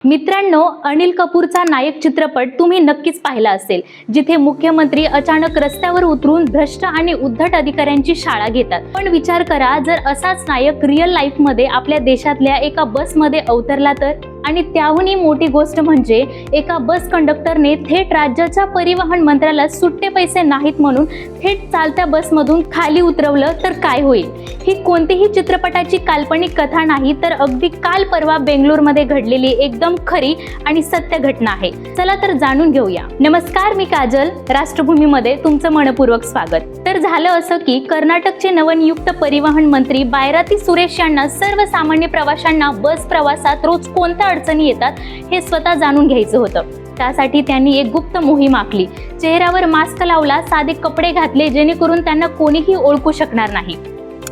मित्रांनो, अनिल कपूरचा नायक चित्रपट तुम्ही नक्कीच पाहिला असेल, जिथे मुख्यमंत्री अचानक रस्त्यावर उतरून भ्रष्ट आणि उद्धट अधिकाऱ्यांची शाळा घेतात। पण विचार करा, जर असाच नायक रिअल लाईफ मध्ये आपल्या देशातल्या एका बसमध्ये अवतरला तर? आणि त्याहूनही मोठी गोष्ट म्हणजे एका बस कंडक्टरने थेट राज्याच्या परिवहन मंत्र्याला सुट्टे पैसे नाहीत म्हणून थेट चालत्या बसमधून खाली उतरवलं तर काय होईल? ही कोणतीही चित्रपटाची काल्पनिक कथा नाही, तर अगदी काल परवा बेंगळुरूमध्ये घडलेली एकदम खरी आणि सत्य घटना आहे। चला तर जाणून घेऊया। नमस्कार, मी काजल, राष्ट्रभूमीमध्ये तुमचं मनपूर्वक स्वागत। तर झालं असं की कर्नाटकचे नवनियुक्त परिवहन मंत्री बायराती सुरेश यांना सर्वसामान्य प्रवाशांना बस प्रवासात रोज कोणत्या अडचणी येतात हे स्वतः जाणून घ्यायचं होतं। त्यासाठी त्यांनी एक गुप्त मोहीम आखली। चेहऱ्यावर मास्क लावला, साधे कपडे घातले जेणेकरून त्यांना कोणीही ओळखू शकणार नाही,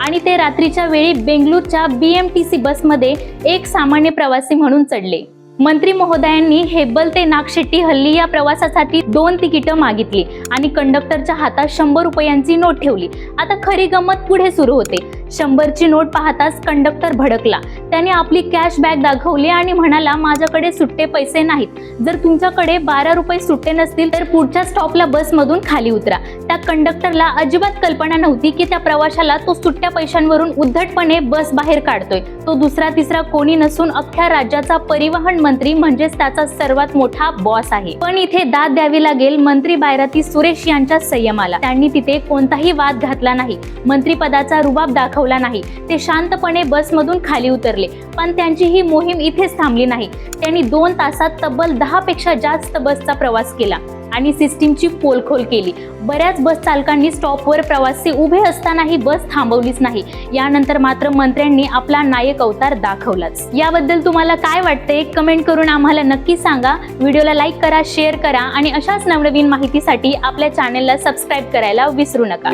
आणि ते रात्रीच्या वेळी बेंगळुरूच्या BMTC बसमध्ये एक सामान्य प्रवासी म्हणून चढले। मंत्री महोदयांनी हेब्बल ते नागशेट्टी हल्ली या प्रवासासाठी 2 तिकीटं मागितली आणि कंडक्टरच्या हातात 100 रुपयांची नोट ठेवली। आता खरी गंमत पुढे सुरू होते। 100ची नोट पाहताच कंडक्टर भडकला। त्याने आपली कॅश बॅग दाखवली आणि म्हणाला, माझ्याकडे सुट्टे पैसे नाहीत, जर तुमच्याकडे 12 रुपये सुट्टे नसतील तर पुढच्या स्टॉपला बसमधून खाली उतरा। त्या कंडक्टरला अजिबात कल्पना नव्हती की त्या प्रवाशाला तो सुट्ट्या पैशांवरून उद्धटपणे बस बाहेर काढतोय। तो दुसरा तिसरा कोणी नसून अख्ख्या राज्याचा परिवहन मंत्री, म्हणजेच त्याचा सर्वात मोठा बॉस आहे। पण इथे दाद द्यावी लागेल मंत्री बायराती सुरेश यांच्या संयमाला। त्यांनी तिथे कोणताही वाद घातला नाही, मंत्रीपदाचा रुबाब दाखवला नाही। ते शांतपणे बसमधून खाली उतरले। पण त्यांची ही मोहीम इथेच थांबली नाही। त्यांनी 2 तासात तब्बल 10 पेक्षा जास्त बसचा प्रवास केला आणि सिस्टीमची पोलखोल केली। बऱ्याच बस चालकांनी स्टॉपवर प्रवासी उभे असतानाही बस थांबवलीच नाही। यानंतर मात्र मंत्र्यांनी आपला नायक अवतार दाखवलाच। याबद्दल तुम्हाला काय वाटते? कमेंट करून आम्हाला नक्की सांगा। व्हिडिओला लाईक करा, शेअर करा आणि अशाच नवनवीन माहितीसाठी आपल्या चॅनलला सबस्क्राईब करायला विसरू नका।